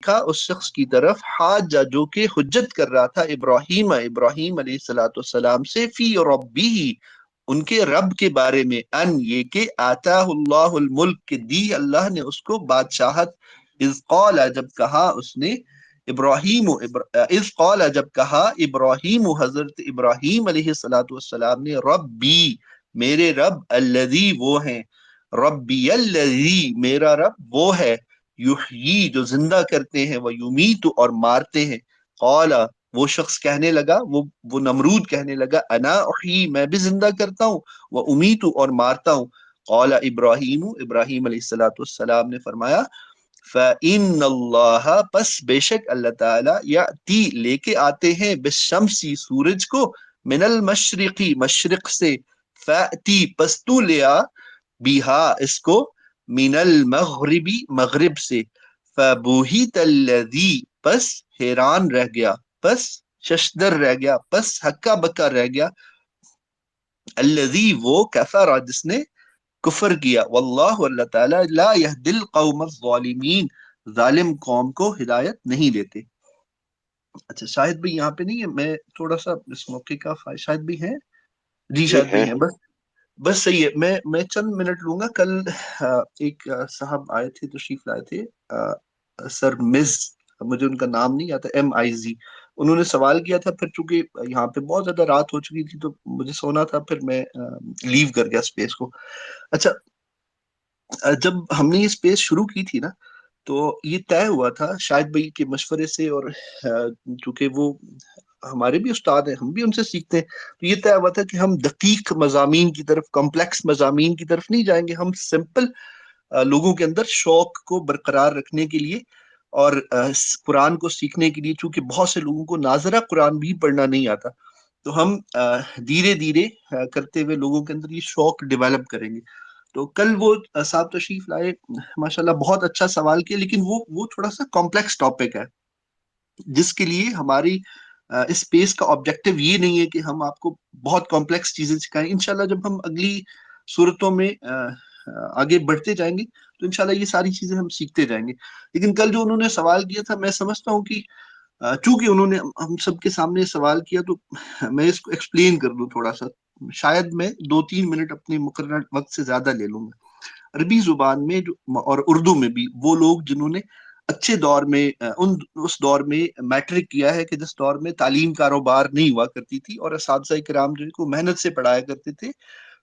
دیکھا اس شخص کی طرف حاجہ جو کہ حجت کر رہا تھا ابراہیم علیہ السلام سے فی ربی ان کے رب کے بارے میں، ان یہ کہ آتاہ اللہ الملک کہ دی اللہ نے اس کو بادشاہت، اذ قال جب کہا اس نے اذ قال جب کہا ابراہیم حضرت ابراہیم علیہ السلام نے ربی میرے رب، الذی وہ ہیں، ربی الذی میرا رب وہ ہے، یحیی جو زندہ کرتے ہیں، وہ یمیت اور مارتے ہیں، قال وہ شخص کہنے لگا، وہ نمرود کہنے لگا، انا احیی میں بھی زندہ کرتا ہوں، وہ امیت اور مارتا ہوں، قال ابراہیم ابراہیم علیہ السلام نے فرمایا، فَإِنَّ اللَّهَ پس بے شک اللہ تعالیٰ یأتی لے کے آتے ہیں بالشمسی سورج کو، من المشرقی مشرق سے، فأتی پس تو لے آ بیہا اس کو، من المغربی مغرب سے، فبوہیت الذی پس حیران رہ گیا، پس ششدر رہ گیا، پس ہکا بکا رہ گیا، الذی وہ کفر جس نے کفر کیا، واللہ اللہ تعالیٰ لا یہدی القوم الظالمین ظالم قوم کو ہدایت نہیں دیتے۔ اچھا شاہد بھی یہاں پہ نہیں ہے، میں تھوڑا سا اس موقع کا شاہد بھی ہیں، جی یہ شاہد ہے بھی ہیں، بس صحیح ہے، میں چند منٹ لوں گا۔ کل ایک صاحب آئے تھے، تشریف لائے تھے، سر مز، مجھے ان کا نام نہیں آتا، MIZ، انہوں نے سوال کیا تھا، پھر چونکہ یہاں پہ بہت زیادہ رات ہو چکی تھی تو مجھے سونا تھا، پھر میں لیو کر گیا اسپیس کو۔ اچھا جب ہم نے یہ اسپیس شروع کی تھی نا، تو یہ طے ہوا تھا شاہد بھائی کے مشورے سے، اور چونکہ وہ ہمارے بھی استاد ہیں، ہم بھی ان سے سیکھتے ہیں، تو یہ طے ہوا تھا کہ ہم دقیق مضامین کی طرف، کمپلیکس مضامین کی طرف نہیں جائیں گے، ہم سمپل لوگوں کے اندر شوق کو برقرار رکھنے کے لیے اور قرآن کو سیکھنے کے لیے، چونکہ بہت سے لوگوں کو ناظرہ قرآن بھی پڑھنا نہیں آتا، تو ہم دھیرے دھیرے کرتے ہوئے لوگوں کے اندر یہ شوق ڈیولپ کریں گے۔ تو کل وہ صاحب تشریف لائے، ماشاءاللہ بہت اچھا سوال کیا، لیکن وہ تھوڑا سا کمپلیکس ٹاپک ہے، جس کے لیے ہماری اس اسپیس کا آبجیکٹو یہ نہیں ہے کہ ہم آپ کو بہت کمپلیکس چیزیں سکھائیں۔ انشاءاللہ جب ہم اگلی صورتوں میں آگے بڑھتے جائیں گے تو انشاءاللہ یہ ساری چیزیں ہم سیکھتے جائیں گے۔ لیکن کل جو انہوں نے سوال کیا تھا، میں سمجھتا ہوں کہ چونکہ انہوں نے ہم سب کے سامنے سوال کیا، تو میں اس کو ایکسپلین کر دوں تھوڑا سا، شاید میں 2-3 منٹ اپنے مقررہ وقت سے زیادہ لے لوں گا۔ عربی زبان میں اور اردو میں بھی وہ لوگ جنہوں نے اچھے دور میں اس دور میں میٹرک کیا ہے، کہ جس دور میں تعلیم کاروبار نہیں ہوا کرتی تھی اور اساتذہ کرام جو کو محنت سے پڑھایا کرتے تھے،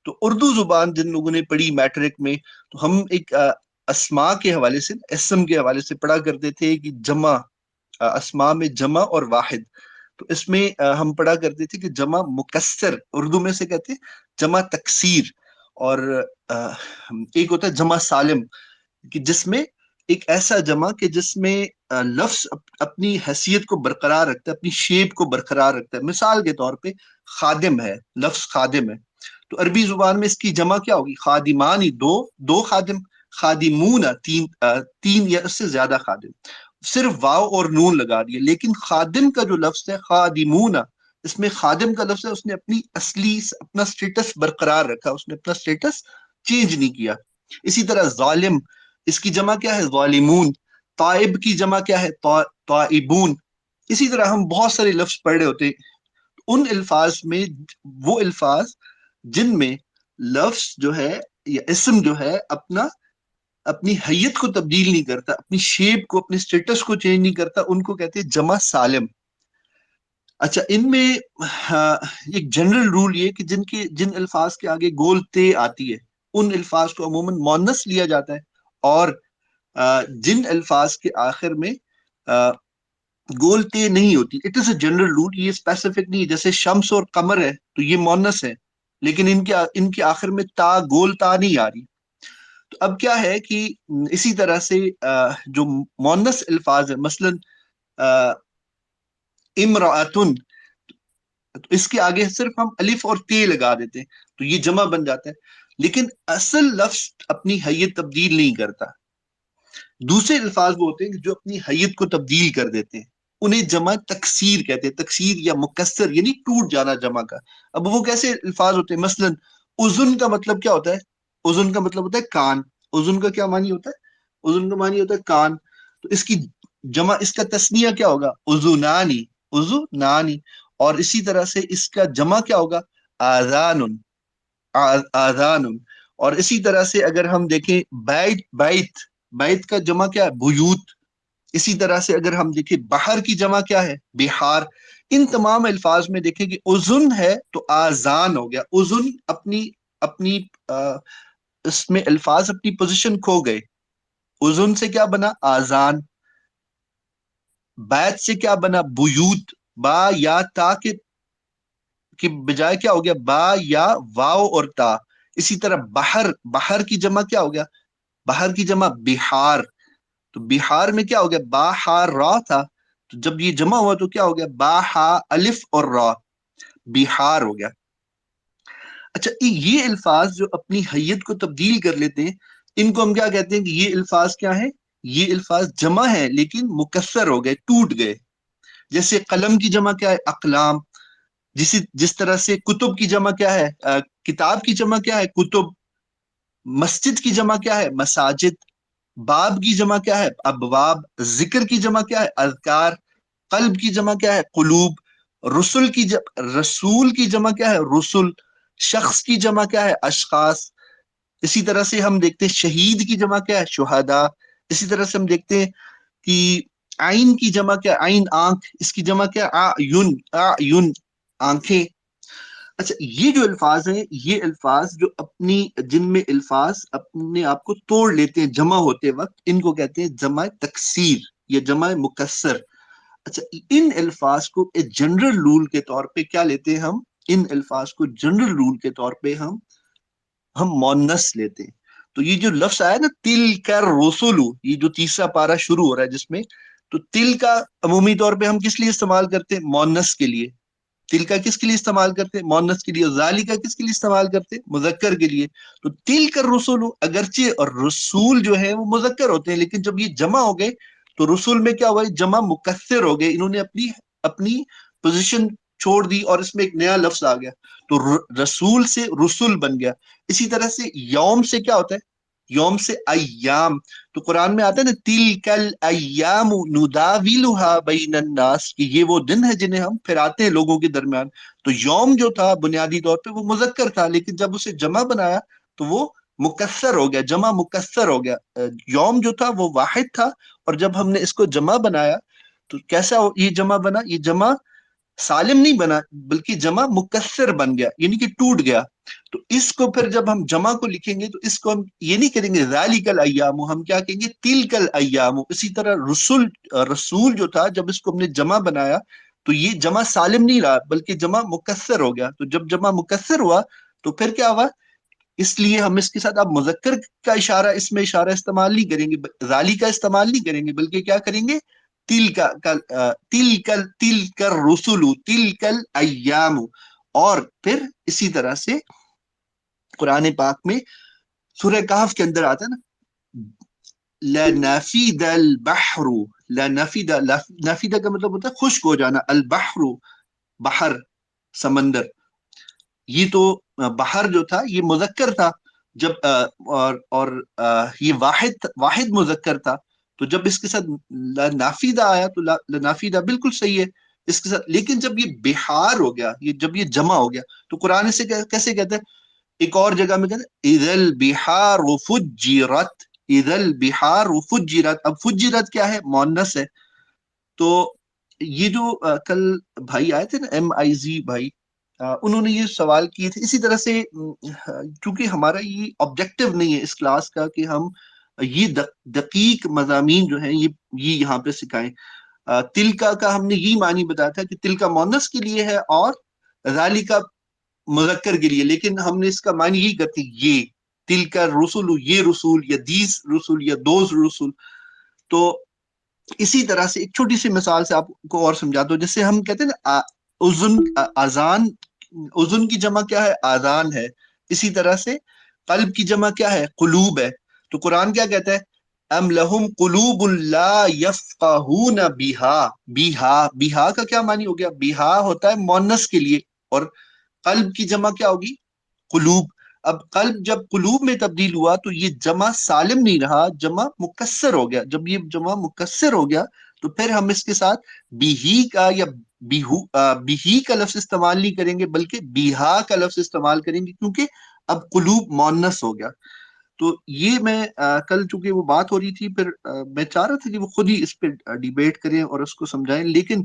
تو اردو زبان جن لوگوں نے پڑھی میٹرک میں، تو ہم ایک اسماء کے حوالے سے، اسم کے حوالے سے پڑھا کرتے تھے کہ جمع، اسماء میں جمع اور واحد، تو اس میں ہم پڑھا کرتے تھے کہ جمع مکسر اردو میں سے کہتے ہیں، جمع تکسیر، اور ایک ہوتا ہے جمع سالم، کہ جس میں ایک ایسا جمع کہ جس میں لفظ اپنی حیثیت کو برقرار رکھتا ہے، اپنی شیپ کو برقرار رکھتا ہے۔ مثال کے طور پہ خادم ہے، لفظ خادم ہے، تو عربی زبان میں اس کی جمع کیا ہوگی؟ خادمان، دو خادم، خادمون تین یا اس سے زیادہ خادم، صرف واو اور نون لگا دیا۔ لیکن خادم کا جو لفظ ہے خادمون، اس میں خادم کا لفظ ہے، اس نے اپنا سٹیٹس برقرار رکھا، اس نے اپنا سٹیٹس چینج نہیں کیا۔ اسی طرح ظالم، اس کی جمع کیا ہے؟ ظالمون۔ طائب کی جمع کیا ہے؟ طائبون۔ اسی طرح ہم بہت سارے لفظ پڑھ رہے ہوتے ہیں، ان الفاظ میں وہ الفاظ جن میں لفظ جو ہے یا اسم جو ہے اپنی حیت کو تبدیل نہیں کرتا، اپنی شیپ کو، اپنے سٹیٹس کو چینج نہیں کرتا، ان کو کہتے ہیں جمع سالم۔ اچھا ان میں ایک جنرل رول یہ کہ جن الفاظ کے آگے گول تے آتی ہے ان الفاظ کو عموماً مؤنث لیا جاتا ہے، اور جن الفاظ کے آخر میں گول تے نہیں ہوتی، it is a general rule, یہ اسپیسیفک نہیں ہے۔ جیسے شمس اور قمر ہے تو یہ مؤنث ہے، لیکن ان کے آخر میں گول تا نہیں آ رہی۔ تو اب کیا ہے کہ اسی طرح سے جو مؤنث الفاظ ہے، مثلاً امرأتن، تو اس کے آگے صرف ہم الف اور تے لگا دیتے ہیں تو یہ جمع بن جاتا ہے، لیکن اصل لفظ اپنی حیت تبدیل نہیں کرتا۔ دوسرے الفاظ وہ ہوتے ہیں جو اپنی حیت کو تبدیل کر دیتے ہیں، انہیں جمع تکسیر کہتے ہیں، تکسیر یا مکسر یعنی ٹوٹ جانا جمع کا۔ اب وہ کیسے الفاظ ہوتے ہیں؟ مثلاً اذن کا مطلب کیا ہوتا ہے؟ اذن کا مطلب ہوتا ہے کان۔ اذن کا کیا معنی ہوتا ہے؟ اذن کا معنی ہوتا ہے کان۔ تو اس کی جمع اس کا تسنیہ کیا ہوگا؟ اذنانی، اذنانی. اور اسی طرح سے اس کا جمع کیا ہوگا؟ آذان، آذان. اور اسی طرح سے اگر ہم دیکھیں بیت، بیت، بیت کا جمع کیا ہے؟ بیوت. اسی طرح سے اگر ہم دیکھیں بحر کی جمع کیا ہے؟ بحار. ان تمام الفاظ میں دیکھیں کہ اذن ہے تو آذان ہو گیا. اذن اپنی اپنی اس میں الفاظ اپنی پوزیشن کھو گئے. اذن سے کیا بنا؟ آذان. بیت سے کیا بنا؟ بیوت. با یا تا کے بجائے کیا ہو گیا؟ با یا واو اور تا. اسی طرح بحر، بحر کی جمع کیا ہو گیا؟ بحر کی جمع بحار. تو بہار میں کیا ہو گیا؟ با ہا را تھا، تو جب یہ جمع ہوا تو کیا ہو گیا؟ با ہا الف اور را، بہار ہو گیا. اچھا، یہ الفاظ جو اپنی حیت کو تبدیل کر لیتے ہیں، ان کو ہم کیا کہتے ہیں کہ یہ الفاظ کیا ہیں؟ یہ الفاظ جمع ہیں لیکن مکسر ہو گئے، ٹوٹ گئے. جیسے قلم کی جمع کیا ہے؟ اقلام. جس طرح سے کتب کی جمع کیا ہے؟ کتاب کی جمع کیا ہے؟ کتب. مسجد کی جمع کیا ہے؟ مساجد. باب کی جمع کیا ہے؟ ابواب. ذکر کی جمع کیا ہے؟ اذکار. قلب کی جمع کیا ہے؟ قلوب. رسول کی جمع کیا ہے؟ رسل. شخص کی جمع کیا ہے؟ اشخاص. اسی طرح سے ہم دیکھتے ہیں شہید کی جمع کیا ہے؟ شہداء. اسی طرح سے ہم دیکھتے ہیں کہ عین کی جمع کیا ہے؟ عین آنکھ. اس کی جمع کیا ہے؟ اعین، اعین آنکھیں. اچھا، یہ جو الفاظ ہیں، یہ الفاظ جو اپنی جن میں الفاظ اپنے آپ کو توڑ لیتے ہیں جمع ہوتے وقت، ان کو کہتے ہیں جمع تکسیر یا جمع مکسر. اچھا، ان الفاظ کو ایک جنرل رول کے طور پہ کیا لیتے ہیں ہم؟ ان الفاظ کو جنرل رول کے طور پہ ہم مونس لیتے ہیں. تو یہ جو لفظ آیا نا تل کر رسولو، یہ جو تیسرا پارا شروع ہو رہا ہے جس میں، تو تل کا عمومی طور پہ ہم کس لیے استعمال کرتے ہیں؟ مونس کے لیے. تل کا کس کے لیے استعمال کرتے ہیں؟ مونس کے لیے. اور ذالی کا کس کے لیے استعمال کرتے ہیں؟ مذکر کے لیے. تو تل کر رسول، اگرچہ اور رسول جو ہے وہ مذکر ہوتے ہیں، لیکن جب یہ جمع ہو گئے تو رسول میں کیا ہوا؟ جمع مکثر ہو گئے. انہوں نے اپنی اپنی پوزیشن چھوڑ دی اور اس میں ایک نیا لفظ آ گیا. تو رسول سے رسول بن گیا. اسی طرح سے یوم سے کیا ہوتا ہے؟ یوم سے ایام. تو قرآن میں آتا ہے نا تلکل ایام نداولها بین الناس، کہ یہ وہ دن ہے جنہیں ہم پھراتے ہیں لوگوں کے درمیان. تو یوم جو تھا بنیادی طور پہ وہ مذکر تھا، لیکن جب اسے جمع بنایا تو وہ مکسر ہو گیا، جمع مکسر ہو گیا. یوم جو تھا وہ واحد تھا، اور جب ہم نے اس کو جمع بنایا تو کیسا یہ جمع بنا؟ یہ جمع سالم نہیں بنا بلکہ جمع مکسر بن گیا، یعنی کہ ٹوٹ گیا. تو اس کو پھر جب ہم جمع کو لکھیں گے تو اس کو ہم یہ نہیں کریں گے ذالک الایام، ہم کیا کہیں گے؟ تلک الایام. اسی طرح رسول، رسول جو تھا جب اس کو ہم نے جمع بنایا تو یہ جمع سالم نہیں رہا بلکہ جمع مکسر ہو گیا. تو جب جمع مکسر ہوا تو پھر کیا ہوا؟ اس لیے ہم اس کے ساتھ اب مذکر کا اشارہ، اس میں اشارہ استعمال نہیں کریں گے، ذالی کا استعمال نہیں کریں گے، بلکہ کیا کریں گے؟ تل کر رسول، تل کل ایام. اور پھر اسی طرح سے قرآن پاک میں سورہ کہف کے اندر آتا ہے نا لنفید البحر. لنفید، نفید کا مطلب ہوتا ہے خشک ہو جانا. البحر، بحر، سمندر. یہ تو بحر جو تھا یہ مذکر تھا جب اور یہ واحد واحد مذکر تھا. تو جب اس کے ساتھ نافیدہ آیا تو نافیدہ بالکل صحیح ہے اس کے ساتھ. لیکن جب یہ بحار ہو گیا، یہ جب یہ جمع ہو گیا تو قرآن سے کیسے کہتے ہیں؟ ایک اور جگہ میں کہتے ہیں اذا البحار فجرت، اذا البحار فجرت. اب فجرت کیا ہے؟ مؤنث ہے. تو یہ جو کل بھائی آئے تھے نا MIZ بھائی، انہوں نے یہ سوال کیے تھے اسی طرح سے. چونکہ ہمارا یہ آبجیکٹو نہیں ہے اس کلاس کا کہ ہم یہ دقیق مضامین جو ہیں یہ یہاں پہ سکھائیں. تل کا ہم نے یہی معنی بتایا تھا کہ تل کا مونس کے لیے ہے اور ذالی کا مذکر کے لیے، لیکن ہم نے اس کا معنی یہی کرتے یہ تل کا رسول، یہ رسول، یا دیس رسول، یا دوز رسول. تو اسی طرح سے ایک چھوٹی سی مثال سے آپ کو اور سمجھاتا ہوں. جیسے ہم کہتے ہیں نا اذن، اذان، اذن کی جمع کیا ہے؟ آذان ہے. اسی طرح سے قلب کی جمع کیا ہے؟ قلوب ہے. تو قرآن کیا کہتا ہے؟ ام لہم قلوب لا یفقہون بہا. بہا، بہا کا کیا معنی ہو گیا؟ بہا ہوتا ہے مونس کے لیے، اور قلب کی جمع کیا ہوگی؟ قلوب. اب قلب جب قلوب میں تبدیل ہوا تو یہ جمع سالم نہیں رہا، جمع مکسر ہو گیا. جب یہ جمع مکسر ہو گیا تو پھر ہم اس کے ساتھ بیہی کا یا بیہی کا لفظ استعمال نہیں کریں گے، بلکہ بیہا کا لفظ استعمال کریں گے، کیونکہ اب قلوب مؤنث ہو گیا۔ تو یہ میں کل چونکہ وہ بات ہو رہی تھی، پھر میں چاہ رہا تھا کہ وہ خود ہی اس پہ ڈیبیٹ کریں اور اس کو سمجھائیں، لیکن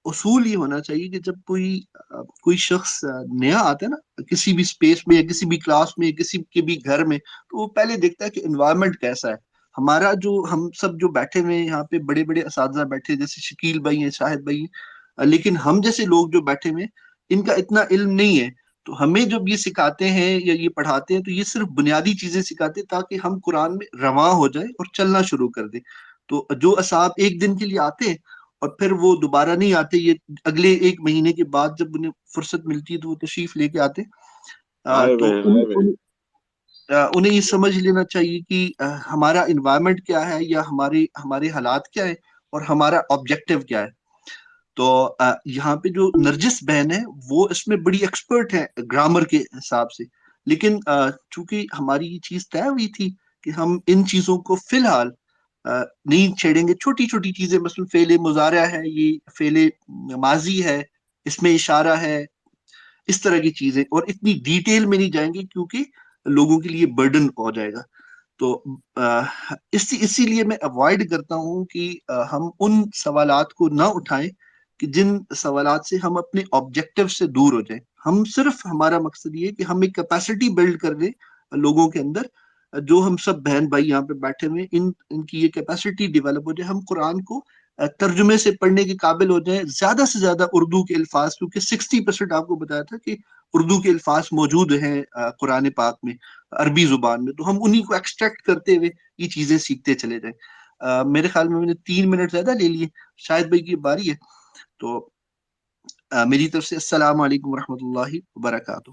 اصول یہ ہونا چاہیے کہ جب کوئی شخص نیا آتا ہے نا کسی بھی اسپیس میں یا کسی بھی کلاس میں یا کسی کے بھی گھر میں، تو وہ پہلے دیکھتا ہے کہ انوائرمنٹ کیسا ہے ہمارا۔ جو ہم سب جو بیٹھے ہوئے ہیں یہاں پہ، بڑے بڑے اساتذہ بیٹھے جیسے شکیل بھائی ہیں، شاہد بھائی ہیں، لیکن ہم جیسے لوگ جو بیٹھے ہوئے ہیں ان کا اتنا علم نہیں ہے۔ تو ہمیں جب یہ سکھاتے ہیں یا یہ پڑھاتے ہیں تو یہ صرف بنیادی چیزیں سکھاتے ہیں تاکہ ہم قرآن میں رواں ہو جائیں اور چلنا شروع کر دیں۔ تو جو اسباب ایک دن کے لیے آتے ہیں اور پھر وہ دوبارہ نہیں آتے، یہ اگلے ایک مہینے کے بعد جب انہیں فرصت ملتی ہے تو وہ تشریف لے کے آتے۔ تو انہیں یہ سمجھ لینا چاہیے کہ ہمارا انوائرمنٹ کیا ہے، یا ہمارے حالات کیا ہے، اور ہمارا آبجیکٹو کیا ہے۔ تو یہاں پہ جو نرجس بہن ہے وہ اس میں بڑی ایکسپرٹ ہے گرامر کے حساب سے، لیکن چونکہ ہماری یہ چیز طے ہوئی تھی کہ ہم ان چیزوں کو فی الحال نہیں چھیڑیں گے، چھوٹی چھوٹی چیزیں، مثلا فعل مضارع ہے، یہ فعل ماضی ہے، اس میں اشارہ ہے، اس طرح کی چیزیں، اور اتنی ڈیٹیل میں نہیں جائیں گے کیونکہ لوگوں کے لیے برڈن ہو جائے گا۔ تو اسی لیے میں اوائڈ کرتا ہوں کہ ہم ان سوالات کو نہ اٹھائیں کہ جن سوالات سے ہم اپنے آبجیکٹو سے دور ہو جائیں۔ ہم صرف، ہمارا مقصد یہ کہ ہم ایک کیپیسٹی بلڈ کر دیں لوگوں کے اندر، جو ہم سب بہن بھائی یہاں پہ بیٹھے ہوئے، ان کی یہ کیپیسٹی ڈیولپ ہو جائے، ہم قرآن کو ترجمے سے پڑھنے کے قابل ہو جائیں، زیادہ سے زیادہ اردو کے الفاظ، کیونکہ 60% آپ کو بتایا تھا کہ اردو کے الفاظ موجود ہیں قرآن پاک میں، عربی زبان میں، تو ہم انہی کو ایکسٹریکٹ کرتے ہوئے یہ چیزیں سیکھتے چلے جائیں۔ میرے خیال میں نے 3 منٹ زیادہ لے لیے، شاید بھائی کی باری ہے۔ تو میری طرف سے السلام علیکم ورحمۃ اللہ وبرکاتہ۔